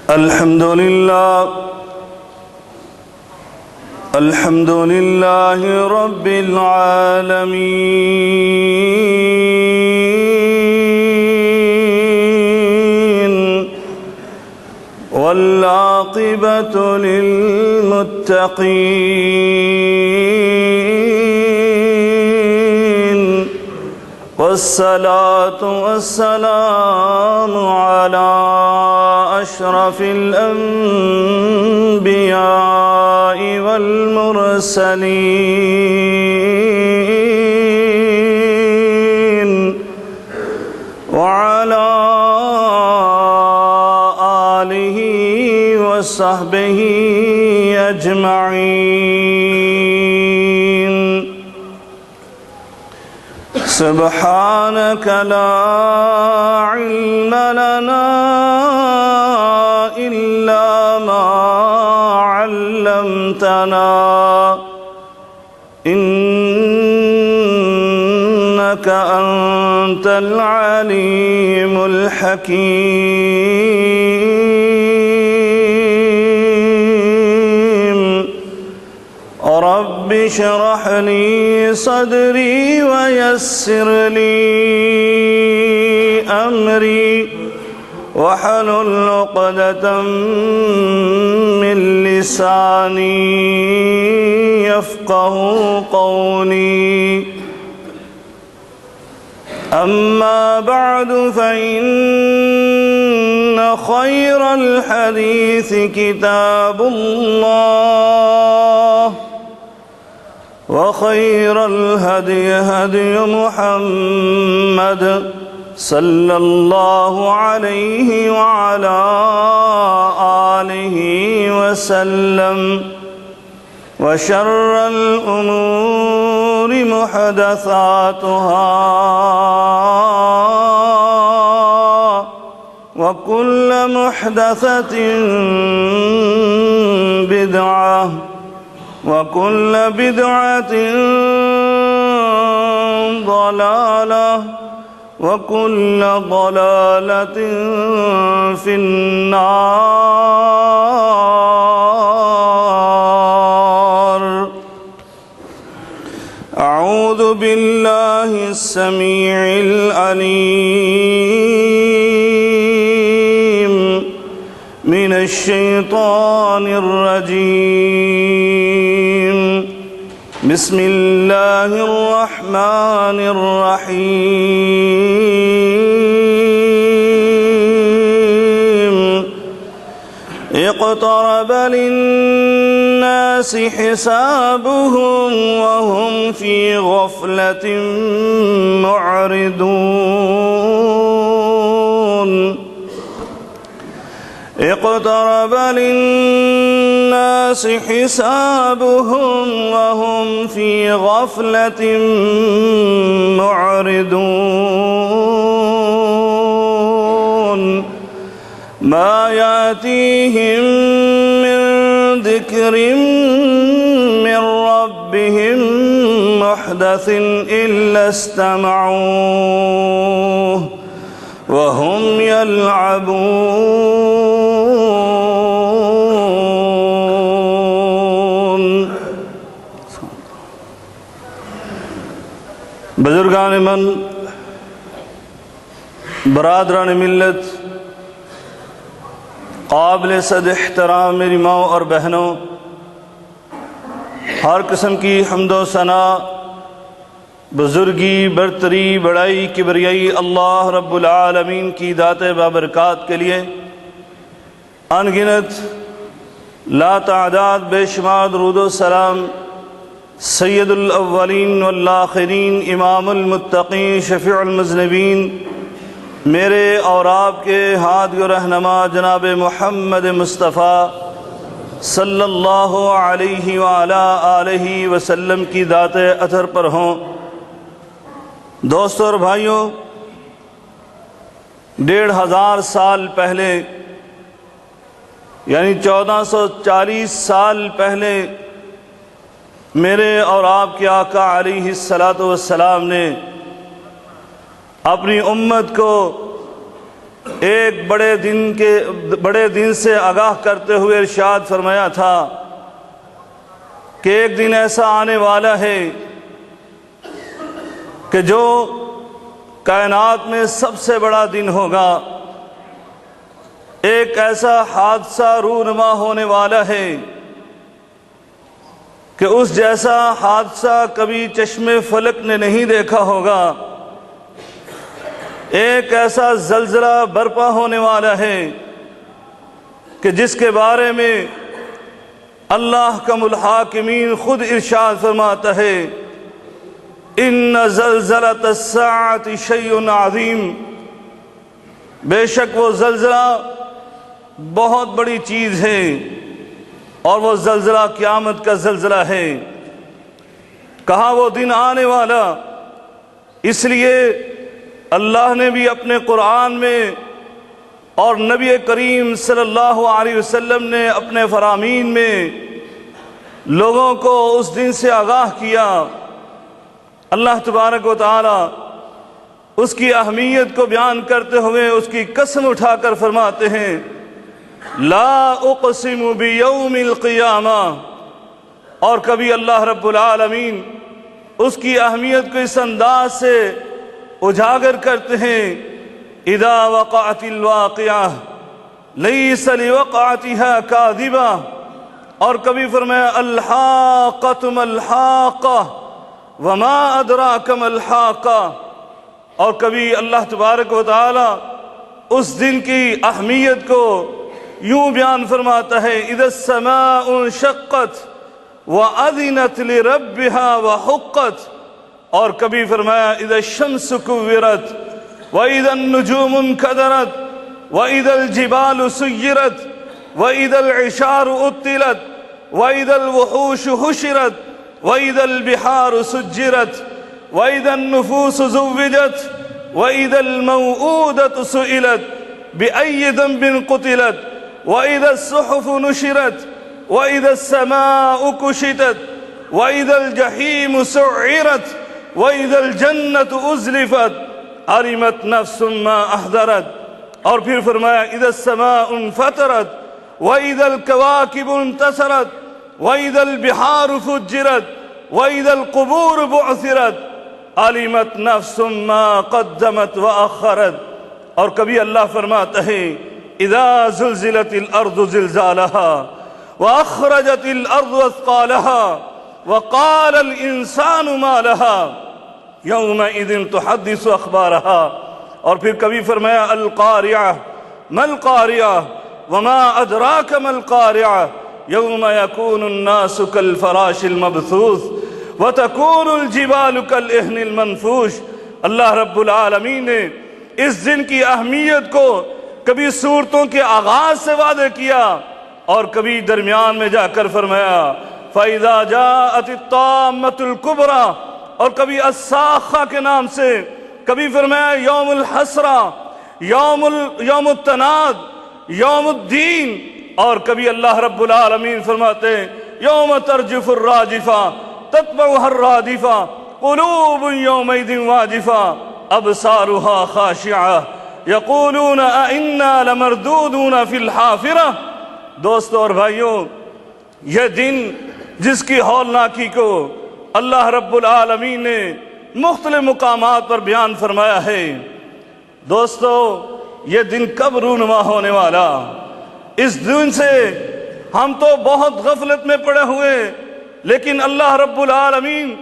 الحمد لله رب العالمين والعاقبة للمتقين والصلاة والسلام على أشرف الأنبياء والمرسلين وعلى آله وصحبه أجمعين. سبحانك لا علم لنا إلا ما علمتنا إنك أنت العليم الحكيم. رب اشرح لي صدري ويسر لي أمري واحلل عقدة من لساني يفقه قولي. أما بعد فإن خير الحديث كتاب الله وخير الهدي هدي محمد صلى الله عليه وعلى آله وسلم وشر الأمور محدثاتها وكل محدثة بدعة وكل بدعة ضلالة وكل ضلالة في النار. أعوذ بالله السميع العليم من الشيطان الرجيم. بسم الله الرحمن الرحيم. اقترب للناس حسابهم وهم في غفلة معرضون. اقترب للناس حسابهم وهم في غفلة معرضون. ما يأتيهم من ذكر من ربهم محدث إلا استمعوه وهم يلعبون. بزرگان من، برادران ملت، قابل صد احترام میری ماں اور بہنوں، ہر قسم کی حمد و ثنا، بزرگی، برتری، بڑائی، کبریائی اللہ رب العالمین کی ذات بابرکات کے لیے ان گنت لا تعداد بے شمار درود و سلام سید الاولین والآخرین، امام المتقین، شفیع المذنبین، میرے اور آپ کے ہادی و رہنما جناب محمد مصطفیٰ صلی اللہ علیہ وآلہ آلہ وسلم کی ذات اطہر پر ہوں۔ دوستوں اور بھائیوں، 1500 سال پہلے یعنی 1440 سال پہلے میرے اور آپ کے آقا علیہ الصلاۃ والسلام نے اپنی امت کو ایک بڑے دن سے آگاہ کرتے ہوئے ارشاد فرمایا تھا کہ ایک دن ایسا آنے والا ہے کہ جو کائنات میں سب سے بڑا دن ہوگا، ایک ایسا حادثہ رونما ہونے والا ہے کہ اس جیسا حادثہ کبھی چشم فلک نے نہیں دیکھا ہوگا، ایک ایسا زلزلہ برپا ہونے والا ہے کہ جس کے بارے میں اللہ کا الحاکمین خود ارشاد فرماتا ہے ان زلزلۃ الساعۃ شیء عظیم، بے شک وہ زلزلہ بہت بڑی چیز ہے، اور وہ زلزلہ قیامت کا زلزلہ ہے۔ کہا وہ دن آنے والا، اس لیے اللہ نے بھی اپنے قرآن میں اور نبی کریم صلی اللہ علیہ وسلم نے اپنے فرامین میں لوگوں کو اس دن سے آگاہ کیا۔ اللہ تبارک و تعالی اس کی اہمیت کو بیان کرتے ہوئے اس کی قسم اٹھا کر فرماتے ہیں لا اقسم بیوم القیامہ، اور کبھی اللہ رب العالمین اس کی اہمیت کو اس انداز سے اجاگر کرتے ہیں اذا وقعت الواقعہ لیس لوقعتها کاذبہ، اور کبھی فرمایا الحاقۃ ما الحاقہ وما ادراک ما الحاقہ، اور کبھی اللہ تبارک و تعالی اس دن کی اہمیت کو یوں بیان فرماتا ہے اذا السماء انشقت وأذنت لربها وحقت، اور کبھی فرمایا اذا الشمس كورت وإذا النجوم انكدرت وإذا الجبال سيرت وإذا العشار أطلت وإذا الوحوش حشرت وإذا البحار سجرت وإذا النفوس زوجت وإذا الموءودة سئلت بأي ذنب قتلت وإذا الصحف نشرت وإذا السماء كشطت وإذا الجحيم سعرت وإذا الجنة أزلفت علمت نفس ما أحضرت، اور پھر فرمایا إذا السماء انفطرت وإذا الكواكب انتصرت وإذا البحار فجرت وإذا القبور بعثرت علمت نفس ما قدمت وأخرت، اور کبھی اللہ فرماتا ہے اذا زلزلت الارض زلزالها واخرجت الارض اثقالها وقال الانسان ما لها یومئذ تحدث اخبارها، اور پھر کبھی فرمایا القارعہ ما القارعہ وما ادراک ما القارعہ یوم یکون الناس کالفراش المبثوث وتکون الجبال کالعہن المنفوش۔ اللہ رب العالمین نے اس دن کی اہمیت کو کبھی صورتوں کے آغاز سے واضح کیا اور کبھی درمیان میں جا کر فرمایا فَإِذَا جَاءَتِ الطَّامَّةُ الْكُبْرَى، اور کبھی الصَّاخَّةَ کے نام سے، کبھی فرمایا یوم الحسرہ، یوم التناد، یوم الدین، اور کبھی اللہ رب العالمین فرماتے ہیں یوم ترجف الراجفہ تتبعها الرادفہ قلوب یومئذ واجفہ ابصارها خاشعہ یقولون اِنَّا لَمَرْدُودُونَ فِي الْحَافِرَةِ۔ دوستو اور بھائیوں، یہ دن جس کی ہولناکی کو اللہ رب العالمین نے مختلف مقامات پر بیان فرمایا ہے، دوستو یہ دن کب رونما ہونے والا؟ اس دن سے ہم تو بہت غفلت میں پڑے ہوئے، لیکن اللہ رب العالمین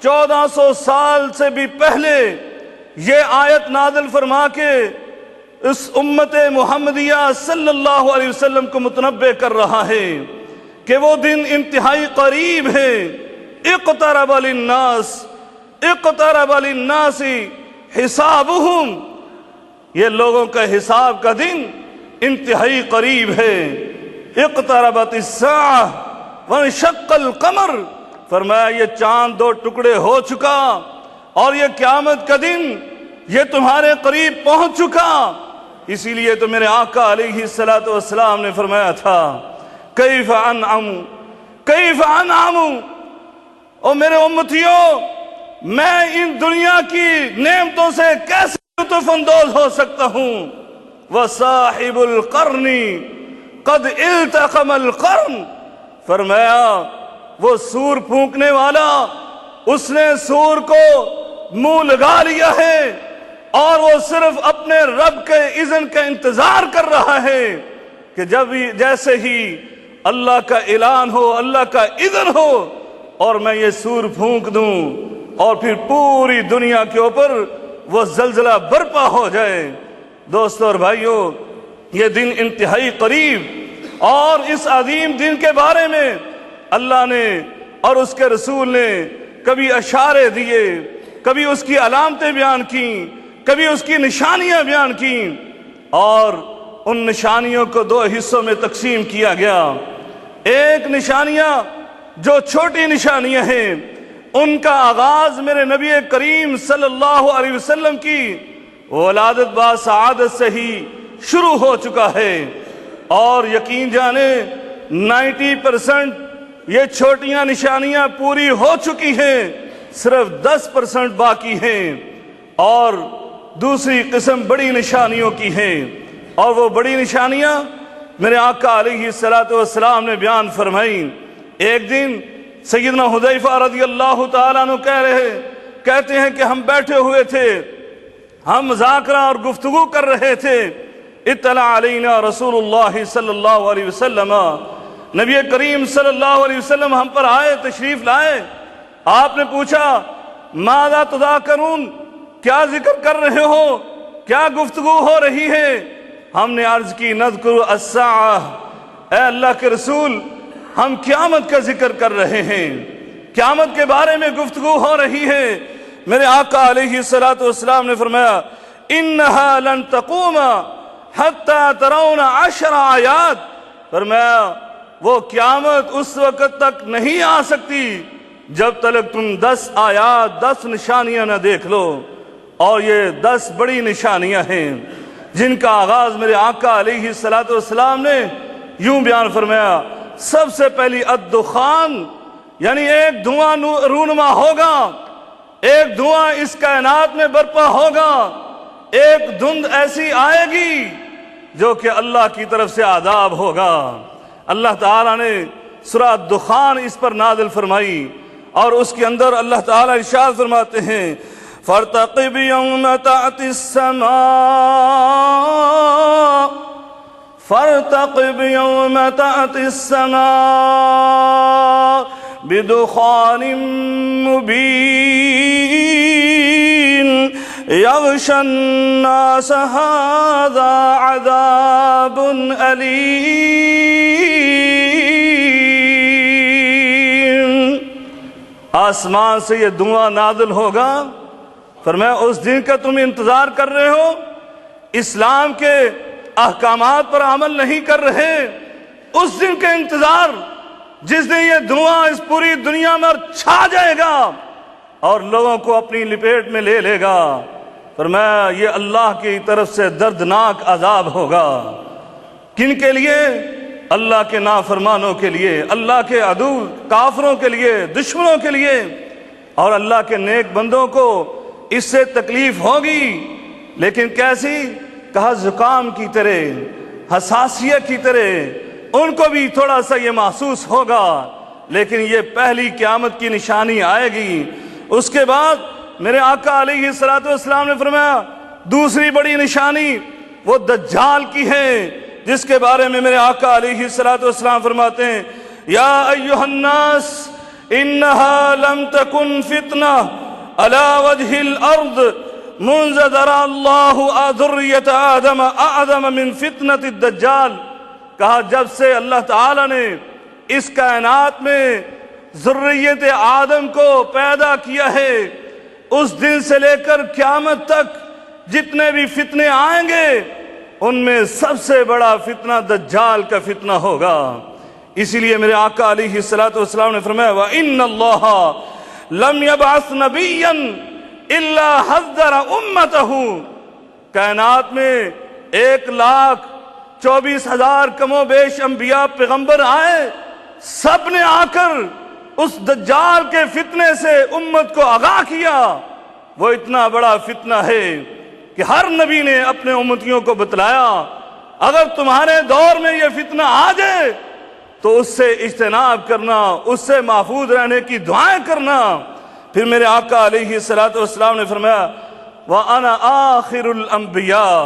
1400 سال سے بھی پہلے یہ آیت نازل فرما کے اس امت محمدیہ صلی اللہ علیہ وسلم کو متنبع کر رہا ہے کہ وہ دن انتہائی قریب ہے۔ اقترب للناس حسابہم، یہ لوگوں کا حساب کا دن انتہائی قریب ہے۔ اقتربت الساعہ وانشق القمر، فرمایا یہ چاند 2 ٹکڑے ہو چکا اور یہ قیامت کا دن یہ تمہارے قریب پہنچ چکا۔ اسی لیے تو میرے آقا علیہ السلام نے فرمایا تھا کیف انعم، او میرے امتیوں میں ان دنیا کی نعمتوں سے کیسے لطف اندوز ہو سکتا ہوں؟ وصاحب القرن قد التقم القرن، فرمایا وہ سور پھونکنے والا، اس نے سور کو منہ لگا لیا ہے اور وہ صرف اپنے رب کے اذن کا انتظار کر رہا ہے کہ جیسے ہی اللہ کا اعلان ہو، اللہ کا اذن ہو اور میں یہ سور پھونک دوں اور پھر پوری دنیا کے اوپر وہ زلزلہ برپا ہو جائے۔ دوستو اور بھائیو، یہ دن انتہائی قریب، اور اس عظیم دن کے بارے میں اللہ نے اور اس کے رسول نے کبھی اشارے دیے، کبھی اس کی علامتیں بیان کیں، کبھی اس کی نشانیاں بیان کیں، اور ان نشانیوں کو دو حصوں میں تقسیم کیا گیا۔ ایک نشانیاں جو چھوٹی نشانیاں ہیں، ان کا آغاز میرے نبی کریم صلی اللہ علیہ وسلم کی ولادت با سعادت سے ہی شروع ہو چکا ہے، اور یقین جانے 90% یہ چھوٹیاں نشانیاں پوری ہو چکی ہیں، صرف 10% باقی ہیں، اور دوسری قسم بڑی نشانیوں کی ہیں، اور وہ بڑی نشانیاں میرے آقا علیہ السلام نے بیان فرمائیں۔ ایک دن سیدنا حذیفہ رضی اللہ تعالیٰ عنہ کہتے ہیں کہ ہم بیٹھے ہوئے تھے، ہم مذاکرہ اور گفتگو کر رہے تھے، اطلع علینا رسول اللہ صلی اللہ علیہ وسلم، نبی کریم صلی اللہ علیہ وسلم ہم پر آئے، تشریف لائے۔ آپ نے پوچھا ماذا تذاکرون، کیا ذکر کر رہے ہو، کیا گفتگو ہو رہی ہے؟ ہم نے عرض کی نذکر الساعہ، اے اللہ کے رسول ہم قیامت کا ذکر کر رہے ہیں، قیامت کے بارے میں گفتگو ہو رہی ہے۔ میرے آقا علیہ السلام نے فرمایا انہا لن تقوم حتی ترون 10 آیات، فرمایا وہ قیامت اس وقت تک نہیں آ سکتی جب تک تم 10 آیات، 10 نشانیاں نہ دیکھ لو، اور یہ 10 بڑی نشانیاں ہیں جن کا آغاز میرے آقا علیہ السلام نے یوں بیان فرمایا۔ سب سے پہلی الدخان، یعنی ایک دھواں رونما ہوگا، ایک دھواں اس کائنات میں برپا ہوگا، ایک دھند ایسی آئے گی جو کہ اللہ کی طرف سے عذاب ہوگا۔ اللہ تعالیٰ نے سورہ الدخان اس پر نازل فرمائی، اور اس کے اندر اللہ تعالیٰ ارشاد فرماتے ہیں فَارْتَقِبْ يَوْمَ تَأْتِي السَّمَاءُ فَارْتَقِبْ يَوْمَ تَأْتِي السَّمَاءُ بِدُخَانٍ مُبِينٍ يَغْشَى النَّاسَ هَذَا عَذَابٌ أَلِيمٌ۔ آسمان سے یہ دھواں نازل ہوگا، فرمایا اس دن کا تم انتظار کر رہے ہو، اسلام کے احکامات پر عمل نہیں کر رہے، اس دن کا انتظار جس دن یہ دھواں اس پوری دنیا میں چھا جائے گا اور لوگوں کو اپنی لپیٹ میں لے لے گا۔ فرمایا یہ اللہ کی طرف سے دردناک عذاب ہوگا۔ کن کے لیے؟ اللہ کے نافرمانوں کے لیے، اللہ کے عدو کافروں کے لیے، دشمنوں کے لیے، اور اللہ کے نیک بندوں کو اس سے تکلیف ہوگی، لیکن کیسی؟ کہا زکام کی طرح، حساسیت کی طرح، ان کو بھی تھوڑا سا یہ محسوس ہوگا، لیکن یہ پہلی قیامت کی نشانی آئے گی۔ اس کے بعد میرے آقا علیہ السلام نے فرمایا دوسری بڑی نشانی وہ دجال کی ہے، جس کے بارے میں میرے آقا علیہ السلام فرماتے ہیں یا ایھا الناس انہا لم تکن فتنہ علی وجہ الارض منذ ذرا اللہ ذریۃ آدم اعظم من فتنۃ الدجال۔ کہا جب سے اللہ تعالی نے اس کائنات میں ذریت آدم کو پیدا کیا ہے، اس دن سے لے کر قیامت تک جتنے بھی فتنے آئیں گے ان میں سب سے بڑا فتنہ دجال کا فتنہ ہوگا۔ اسی لیے میرے آقا علیہ السلام نے فرمایا وَإِنَّ اللَّهَ لَمْ يَبْعَثْ نَبِيًّا إِلَّا حَذَّرَ أُمَّتَهُ۔ کائنات میں 1,24,000 کم و بیش انبیاء پیغمبر آئے، سب نے آ کر اس دجال کے فتنے سے امت کو آگاہ کیا۔ وہ اتنا بڑا فتنہ ہے کہ ہر نبی نے اپنے امتیوں کو بتلایا اگر تمہارے دور میں یہ فتنہ آ جائے تو اس سے اجتناب کرنا، اس سے محفوظ رہنے کی دعائیں کرنا۔ پھر میرے آقا علیہ السلام نے فرمایا وَأَنَا آخِرُ الْأَنبِيَاءِ،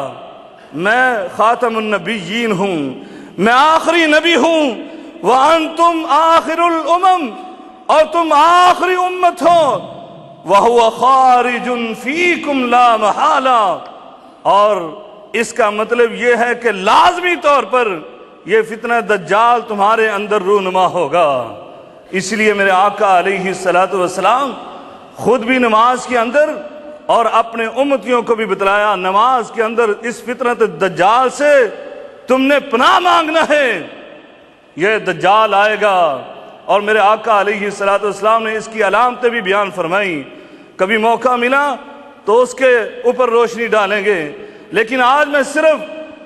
میں خاتم النبیین ہوں، میں آخری نبی ہوں، وَأَنْتُمْ آخِرُ الْأُمَمِ، اور تم آخری امت ہو، وَهُوَ خَارِجٌ فِيكُمْ لَا مَحَالَةً، اور اس کا مطلب یہ ہے کہ لازمی طور پر یہ فتنہ دجال تمہارے اندر رونما ہوگا۔ اس لیے میرے آقا علیہ السلام خود بھی نماز کے اندر اور اپنے امتیوں کو بھی بتلایا، نماز کے اندر اس فتنہ دجال سے تم نے پناہ مانگنا ہے، یہ دجال آئے گا۔ اور میرے آقا علیہ السلام نے اس کی علامتیں بھی بیان فرمائیں، کبھی موقع ملا تو اس کے اوپر روشنی ڈالیں گے، لیکن آج میں صرف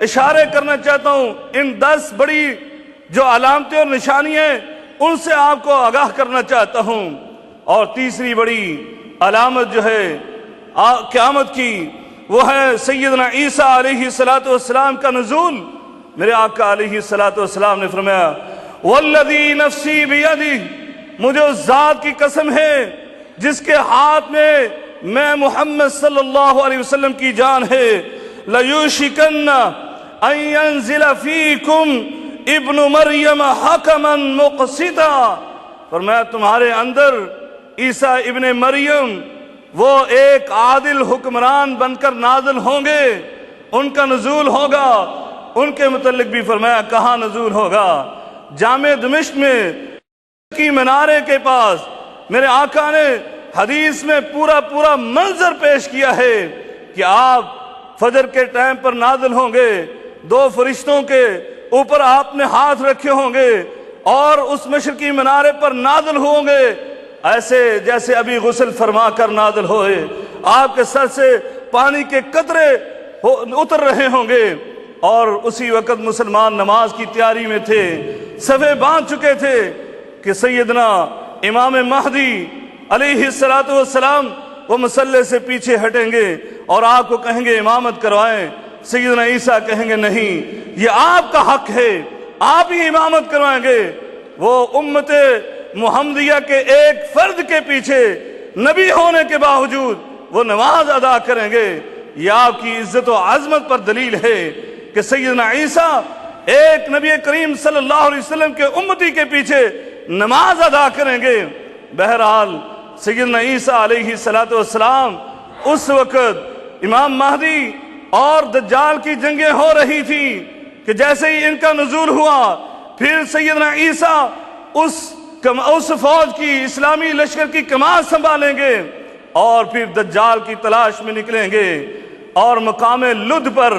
اشارے کرنا چاہتا ہوں ان 10 بڑی جو علامتیں اور نشانیاں ہیں ان سے آپ کو آگاہ کرنا چاہتا ہوں۔ اور تیسری بڑی علامت جو ہے قیامت کی وہ ہے سیدنا عیسیٰ علیہ السلام کا نزول۔ میرے آقا علیہ السلام نے فرمایا والذی نفسی بیدہ، مجھے اس ذات کی قسم ہے جس کے ہاتھ میں محمد صلی اللہ علیہ وسلم کی جان ہے، لَيُوشِكَنَّ أَن يَنزِلَ فِيكُمْ ابن مریم حکما مقسطا، فرمایا تمہارے اندر عیسیٰ ابن مریم وہ ایک عادل حکمران بن کر نازل ہوں گے، ان کا نزول ہوگا۔ ان کے متعلق بھی فرمایا کہاں نزول ہوگا؟ جامع دمشق میں کی منارے کے پاس میرے آقا نے حدیث میں پورا منظر پیش کیا ہے کہ آپ فجر کے ٹائم پر نازل ہوں گے، 2 فرشتوں کے اوپر آپ نے ہاتھ رکھے ہوں گے اور اس مشرقی منارے پر نازل ہوں گے ایسے جیسے ابھی غسل فرما کر نازل ہوئے، آپ کے سر سے پانی کے قطرے اتر رہے ہوں گے۔ اور اسی وقت مسلمان نماز کی تیاری میں تھے، صفیں باندھ چکے تھے کہ سیدنا امام مہدی علیہ السلام وہ مصلی سے پیچھے ہٹیں گے اور آپ کو کہیں گے امامت کروائیں۔ سیدنا عیسیٰ کہیں گے نہیں، یہ آپ کا حق ہے، آپ ہی امامت کروائیں گے۔ وہ امت محمدیہ کے ایک فرد کے پیچھے نبی ہونے کے باوجود وہ نماز ادا کریں گے۔ یہ آپ کی عزت و عظمت پر دلیل ہے کہ سیدنا عیسیٰ ایک نبی کریم صلی اللہ علیہ وسلم کے امتی کے پیچھے نماز ادا کریں گے۔ بہرحال سیدنا عیسیٰ علیہ السلام اس وقت امام مہدی اور دجال کی جنگیں ہو رہی تھی کہ جیسے ہی ان کا نزول ہوا پھر سیدنا عیسیٰ اس فوج کی اسلامی لشکر کی کمان سنبھالیں گے اور پھر دجال کی تلاش میں نکلیں گے، اور مقام لد پر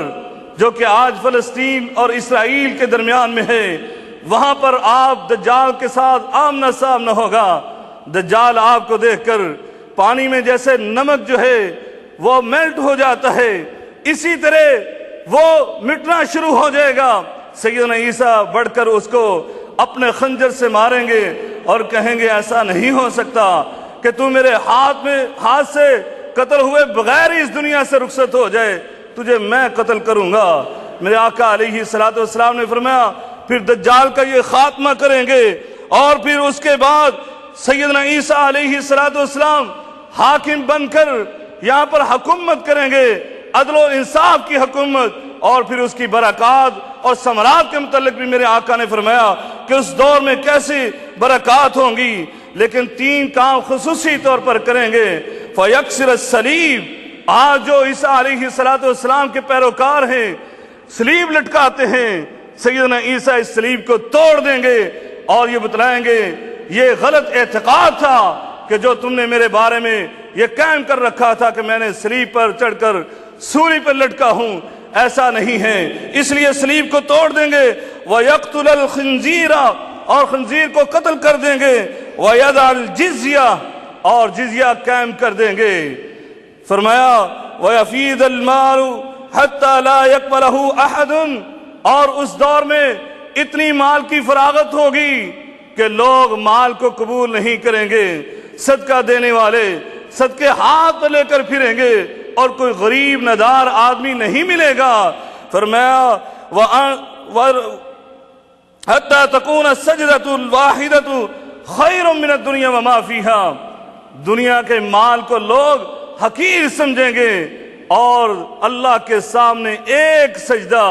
جو کہ آج فلسطین اور اسرائیل کے درمیان میں ہے وہاں پر آپ دجال کے ساتھ آمنا سامنا ہوگا۔ دجال آپ کو دیکھ کر پانی میں جیسے نمک جو ہے وہ میلٹ ہو جاتا ہے اسی طرح وہ مٹنا شروع ہو جائے گا۔ سیدنا عیسیٰ بڑھ کر اس کو اپنے خنجر سے ماریں گے اور کہیں گے ایسا نہیں ہو سکتا کہ تو میرے ہاتھ سے قتل ہوئے بغیر ہی اس دنیا سے رخصت ہو جائے، تجھے میں قتل کروں گا۔ میرے آقا علیہ السلام نے فرمایا پھر دجال کا یہ خاتمہ کریں گے اور پھر اس کے بعد سیدنا عیسیٰ علیہ السلام حاکم بن کر یہاں پر حکومت کریں گے، عدل و انصاف کی حکومت، اور پھر اس کی برکات اور ثمرات کے متعلق بھی میرے آقا نے فرمایا کہ اس دور میں کیسی برکات ہوں گی، لیکن 3 کام خصوصی طور پر کریں گے۔ فَيَكْسِرَ الصَّلِيبَ، آج جو عیسیٰ علیہ السلام کے پیروکار ہیں صلیب لٹکاتے ہیں، سیدنا عیسیٰ اس صلیب کو توڑ دیں گے اور یہ بتلائیں گے یہ غلط اعتقاد تھا کہ جو تم نے میرے بارے میں یہ قائم کر رکھا تھا کہ میں نے صلیب پر چڑھ کر سولی پر لٹکا ہوں، ایسا نہیں ہے، اس لیے صلیب کو توڑ دیں گے۔ وَيَقْتُلَ الْخِنْزِيرَ، اور خنزیر کو قتل کر دیں گے۔ وَيَدَعَ الْجِزْيَةَ، اور جزیہ قائم کر دیں گے۔ فرمایا وَيَفِيدَ الْمَالُ حَتَّى لَا يَقْبَلَهُ أَحَدٌ، اور اس دور میں اتنی مال کی فراغت ہوگی کہ لوگ مال کو قبول نہیں کریں گے، صدقہ دینے والے صدقے ہاتھ لے کر پھریں گے، اور کوئی غریب ندار آدمی نہیں ملے گا۔ فرمایا حتی تکون السجدۃ الواحدۃ خیر من الدنیا وما فیہا، دنیا کے مال کو لوگ حقیر سمجھیں گے اور اللہ کے سامنے ایک سجدہ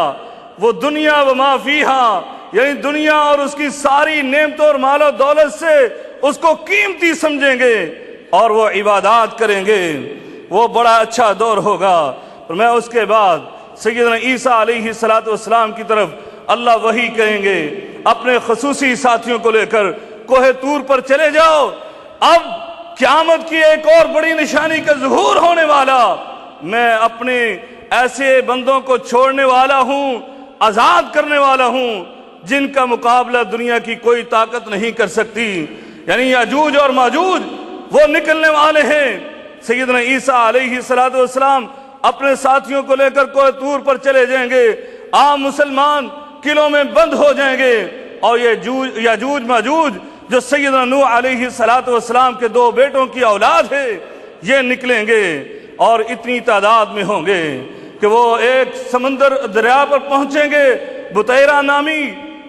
وہ دنیا وما فیہا، یعنی دنیا اور اس کی ساری نعمتوں اور مال و دولت سے اس کو قیمتی سمجھیں گے اور وہ عبادات کریں گے، وہ بڑا اچھا دور ہوگا۔ اور میں اس کے بعد سیدنا عیسیٰ علیہ السلام کی طرف اللہ وحی کہیں گے، اپنے خصوصی ساتھیوں کو لے کر کوہ طور پر چلے جاؤ، اب قیامت کی ایک اور بڑی نشانی کا ظہور ہونے والا، میں اپنے ایسے بندوں کو چھوڑنے والا ہوں، آزاد کرنے والا ہوں جن کا مقابلہ دنیا کی کوئی طاقت نہیں کر سکتی، یعنی یاجوج اور ماجوج وہ نکلنے والے ہیں۔ سیدنا عیسیٰ علیہ السلام اپنے ساتھیوں کو لے کر کوہ طور پر چلے جائیں گے، عام مسلمان قلعوں میں بند ہو جائیں گے اور یہ یاجوج ماجوج جو سیدنا نوح علیہ السلام کے دو بیٹوں کی اولاد ہے یہ نکلیں گے اور اتنی تعداد میں ہوں گے کہ وہ ایک سمندر دریا پر پہنچیں گے، بطیرہ نامی،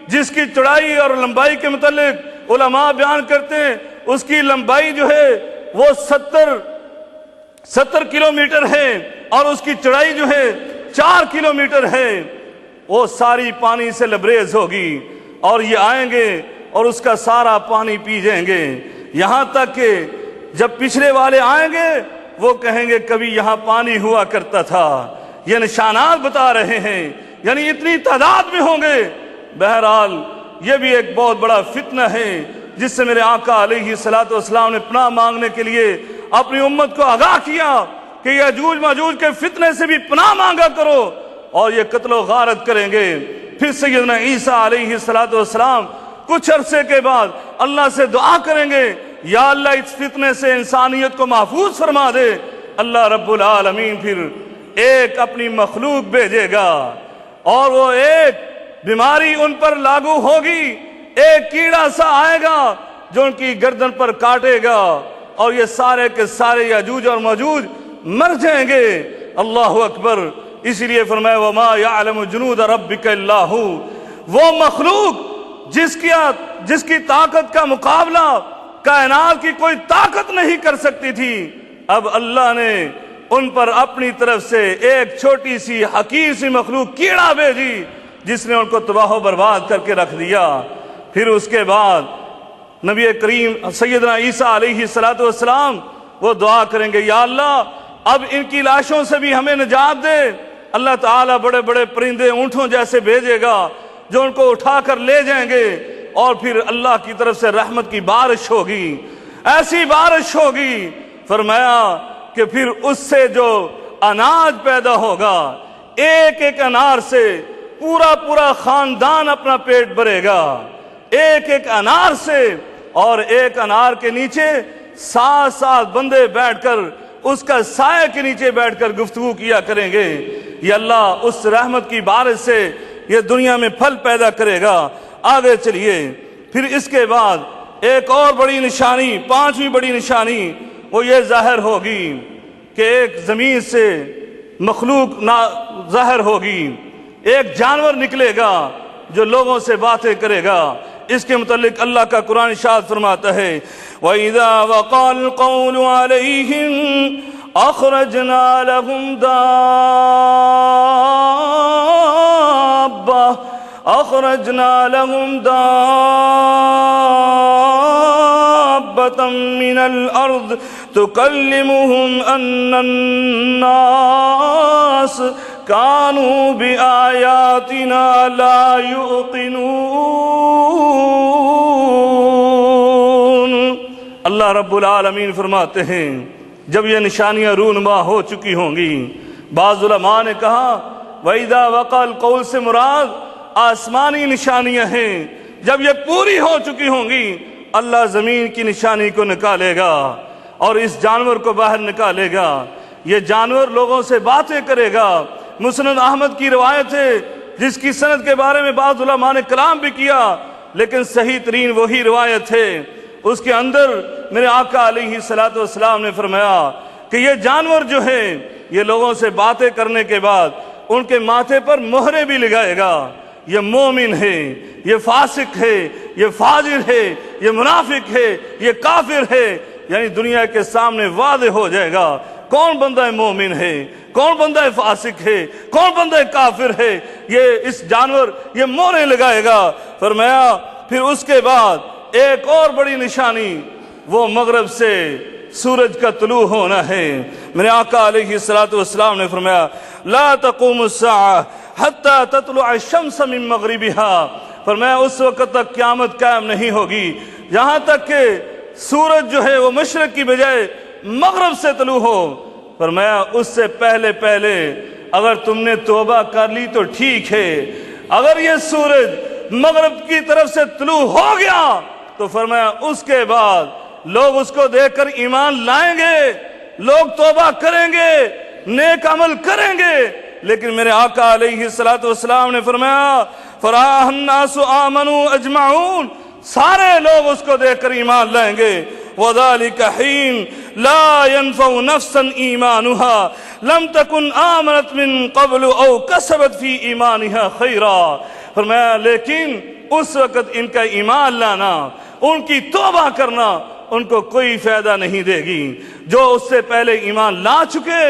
جس کی چڑھائی اور لمبائی کے متعلق علماء بیان کرتے ہیں اس کی لمبائی جو ہے وہ 70 کلومیٹر ہے اور اس کی چڑھائی جو ہے 4 کلومیٹر ہے، وہ ساری پانی سے لبریز ہوگی اور یہ آئیں گے اور اس کا سارا پانی پی جائیں گے، یہاں تک کہ جب پچھلے والے آئیں گے وہ کہیں گے کبھی یہاں پانی ہوا کرتا تھا۔ یہ نشانات بتا رہے ہیں، یعنی اتنی تعداد میں ہوں گے۔ بہرحال یہ بھی ایک بہت بڑا فتنہ ہے جس سے میرے آقا علیہ السلام نے پناہ مانگنے کے لیے اپنی امت کو آگاہ کیا کہ یاجوج ماجوج کے فتنے سے بھی پناہ مانگا کرو، اور یہ قتل و غارت کریں گے۔ پھر سیدنا عیسیٰ علیہ السلام کچھ عرصے کے بعد اللہ سے دعا کریں گے، یا اللہ اس فتنے سے انسانیت کو محفوظ فرما دے۔ اللہ رب العالمین پھر ایک اپنی مخلوق بھیجے گا اور وہ ایک بیماری ان پر لاگو ہوگی، ایک کیڑا سا آئے گا جو ان کی گردن پر کاٹے گا اور یہ سارے کے سارے یاجوج اور ماجوج مر جائیں گے۔ اللہ اکبر۔ اسی لیے فرمایا وما یعلم جنود ربک الا ہو، وہ مخلوق جس کی طاقت کا مقابلہ کائنات کی کوئی طاقت نہیں کر سکتی تھی، اب اللہ نے ان پر اپنی طرف سے ایک چھوٹی سی حقیر سی مخلوق کیڑا بھیجی جس نے ان کو تباہ و برباد کر کے رکھ دیا۔ پھر اس کے بعد نبی کریم سیدنا عیسیٰ علیہ السلام وہ دعا کریں گے، یا اللہ اب ان کی لاشوں سے بھی ہمیں نجات دے۔ اللہ تعالیٰ بڑے بڑے پرندے اونٹوں جیسے بھیجے گا جو ان کو اٹھا کر لے جائیں گے، اور پھر اللہ کی طرف سے رحمت کی بارش ہوگی، ایسی بارش ہوگی فرمایا کہ پھر اس سے جو اناج پیدا ہوگا، ایک ایک انار سے پورا خاندان اپنا پیٹ بھرے گا، ایک ایک انار سے، اور ایک انار کے نیچے 7 بندے بیٹھ کر اس کا سائے کے نیچے بیٹھ کر گفتگو کیا کریں گے۔ یہ اللہ اس رحمت کی بارش سے یہ دنیا میں پھل پیدا کرے گا۔ آگے چلیے، پھر اس کے بعد ایک اور بڑی نشانی، 5ویں بڑی نشانی وہ یہ ظاہر ہوگی کہ ایک زمین سے مخلوق ظاہر ہوگی، ایک جانور نکلے گا جو لوگوں سے باتیں کرے گا۔ اس کے متعلق اللہ کا قرآن ارشاد فرماتا ہے وَإِذَا وَقَعَ الْقَوْلُ عَلَيْهِمْ أَخْرَجْنَا لَهُمْ دَابَّةً مِّنَ الْأَرْضِ تُكَلِّمُهُمْ أَنَّ النَّاسَ كَانُوا بِآيَاتِنَا لَا يُوقِنُونَ۔ اللہ رب العالمین فرماتے ہیں جب یہ نشانیاں رونما ہو چکی ہوں گی، بعض علماء نے کہا وَإِذَا وَقَعَ الْقَوْلُ سے مراد آسمانی نشانیاں ہیں، جب یہ پوری ہو چکی ہوں گی اللہ زمین کی نشانی کو نکالے گا اور اس جانور کو باہر نکالے گا۔ یہ جانور لوگوں سے باتیں کرے گا۔ مسند احمد کی روایت ہے جس کی سند کے بارے میں بعض علماء نے کلام بھی کیا، لیکن صحیح ترین وہی روایت ہے۔ اس کے اندر میرے آقا علیہ السلام نے فرمایا کہ یہ جانور جو ہے یہ لوگوں سے باتیں کرنے کے بعد ان کے ماتھے پر مہریں بھی لگائے گا، یہ مومن ہے، یہ فاسق ہے، یہ فاجر ہے، یہ منافق ہے، یہ کافر ہے، یعنی دنیا کے سامنے واضح ہو جائے گا کون بندہ مومن ہے، کون بندہ فاسق ہے، کون بندہ کافر ہے۔ یہ اس جانور یہ مہریں لگائے گا۔ فرمایا پھر اس کے بعد ایک اور بڑی نشانی، وہ مغرب سے سورج کا طلوع ہونا ہے۔ میرے آقا علیہ السلام نے فرمایا لا تقوم الساعة حتى تطلع الشمس من مغربها، فرمایا اس وقت تک قیامت قائم نہیں ہوگی یہاں تک کہ سورج جو ہے وہ مشرق کی بجائے مغرب سے طلوع ہو۔ فرمایا اس سے پہلے پہلے اگر تم نے توبہ کر لی تو ٹھیک ہے، اگر یہ سورج مغرب کی طرف سے طلوع ہو گیا تو فرمایا اس کے بعد لوگ اس کو دیکھ کر ایمان لائیں گے، لوگ توبہ کریں گے، نیک عمل کریں گے، لیکن میرے آقا علیہ السلام نے فرمایا فراہ الناس آمنوا اجمعون، سارے لوگ اس کو دیکھ کر ایمان لائیں گے۔ وَذَلِكَ حِينَ لَا يَنْفَعُ نَفْسًا إِيمَانُهَا لَمْ تَكُنْ آمَنَتْ مِنْ قَبْلُ أَوْ كَسَبَتْ فِي إِيمَانِهَا خَيْرًا، فرمایا لیکن اس وقت ان کا ایمان لانا، ان کی توبہ کرنا ان کو کوئی فائدہ نہیں دے گی۔ جو اس سے پہلے ایمان لا چکے،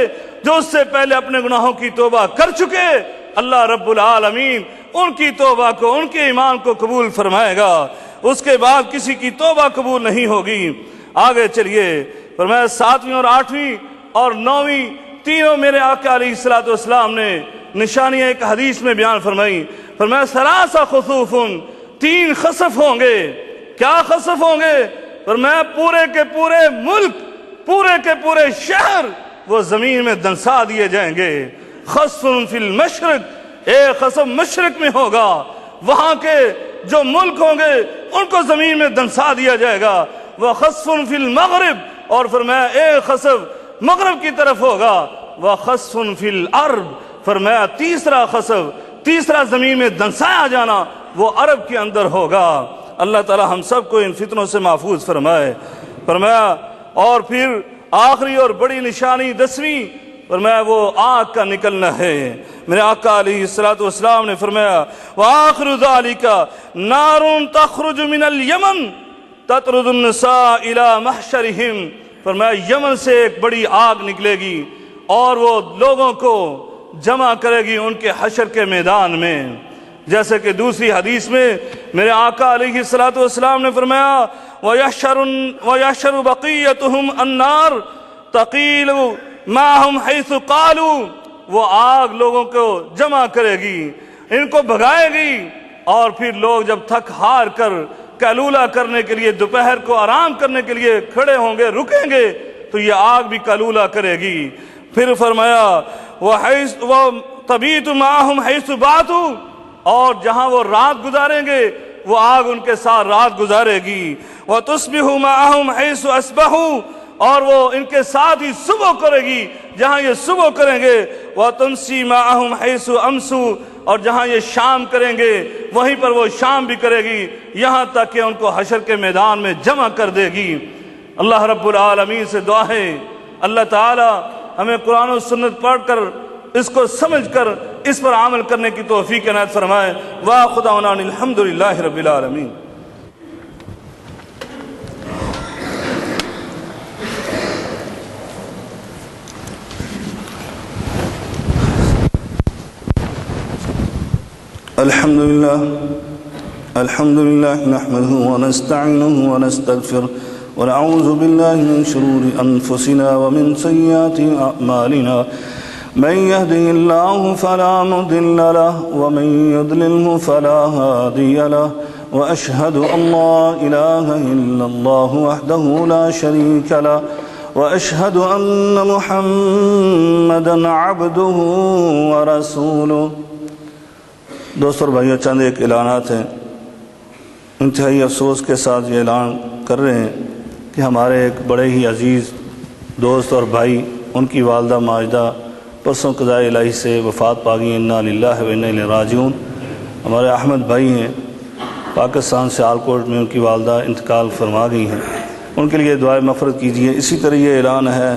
جو اس سے پہلے اپنے گناہوں کی توبہ کر چکے، اللہ رب العالمین ان کی توبہ کو، ان کے ایمان کو قبول فرمائے گا۔ اس کے بعد کسی کی توبہ قبول نہیں ہوگی۔ آگے چلیے، فرمایا 7ویں اور 8ویں اور 9ویں تینوں میرے آقا علیہ السلام نے نشانیاں ایک حدیث میں بیان فرمائی۔ فرمایا ثلاثہ خسوف، 3 خسف ہوں گے۔ کیا خسف ہوں گے؟ فرمایا پورے کے پورے ملک، پورے کے پورے شہر وہ زمین میں دنسا دیے جائیں گے۔ خسف فی المشرق، ایک خسف مشرق میں ہوگا، وہاں کے جو ملک ہوں گے ان کو زمین میں دنسا دیا جائے گا۔ وخسف فی المغرب، اور فرمایا ایک خسف مغرب کی طرف ہوگا۔ وخسف فی الارض، فرمایا تیسرا خسف، تیسرا زمین میں دنسایا جانا وہ عرب کے اندر ہوگا۔ اللہ تعالی ہم سب کو ان فتنوں سے محفوظ فرمائے۔ فرمایا اور پھر آخری اور بڑی نشانی 10ویں، فرمایا وہ آگ کا نکلنا ہے۔ میرے آقا علیہ السلام نے فرمایا وآخر ذالک نار تخرج من الیمن تطرد النساء الی محشرہم، فرمایا یمن سے ایک بڑی آگ نکلے گی اور وہ لوگوں کو جمع کرے گی ان کے حشر کے میدان میں۔ جیسے کہ دوسری حدیث میں میرے آقا علیہ السلام نے فرمایا وَيَحْشَرُ بَقِيَّتُهُمْ النَّارِ تَقِيلُ مَعَهُمْ حَيْثُ قَالُوا، وہ آگ لوگوں کو جمع کرے گی، ان کو بھگائے گی، اور پھر لوگ جب تھک ہار کر قیلولہ کرنے کے لیے، دوپہر کو آرام کرنے کے لیے کھڑے ہوں گے، رکیں گے، تو یہ آگ بھی قیلولہ کرے گی۔ پھر فرمایا وَتَبِيتُ مَعَهُمْ حَيْثُ بَاتُوا، اور جہاں وہ رات گزاریں گے وہ آگ ان کے ساتھ رات گزارے گی۔ وَتُصْبِحُ مَعَهُمْ حَيْثُ أَصْبَحُوا، اور وہ ان کے ساتھ ہی صبح کرے گی جہاں یہ صبح کریں گے۔ وَتُمْسِي مَعَهُمْ حَيْثُ أَمْسُوا، اور جہاں یہ شام کریں گے وہیں پر وہ شام بھی کرے گی، یہاں تک کہ ان کو حشر کے میدان میں جمع کر دے گی۔ اللہ رب العالمین سے دعا ہے اللہ تعالی ہمیں قرآن و سنت پڑھ کر اس کو سمجھ کر اس پر عمل کرنے کی توفیق عنایت فرمائے۔ وآخر دعوانا الحمدللہ رب العالمین۔ الحمد لله نحمده ونستعينه ونستغفره ونعوذ بالله من شرور أنفسنا ومن سيئات أعمالنا، من يهده الله فلا مضل له ومن يضلله فلا هادي له، وأشهد أن لا إله إلا الله وحده لا شريك له، وأشهد أن محمدا عبده ورسوله۔ دوستو اور بھائیو، چند ایک اعلانات ہیں۔ انتہائی افسوس کے ساتھ یہ اعلان کر رہے ہیں کہ ہمارے ایک بڑے ہی عزیز دوست اور بھائی، ان کی والدہ ماجدہ پرسوں قضاء الہی سے وفات پا گئی۔ انا للہ و انا الیہ راجعون۔ ہمارے احمد بھائی ہیں، پاکستان سے آلکوٹ میں ان کی والدہ انتقال فرما گئی ہیں، ان کے لیے دعائے مغفرت کیجیے۔ اسی طرح یہ اعلان ہے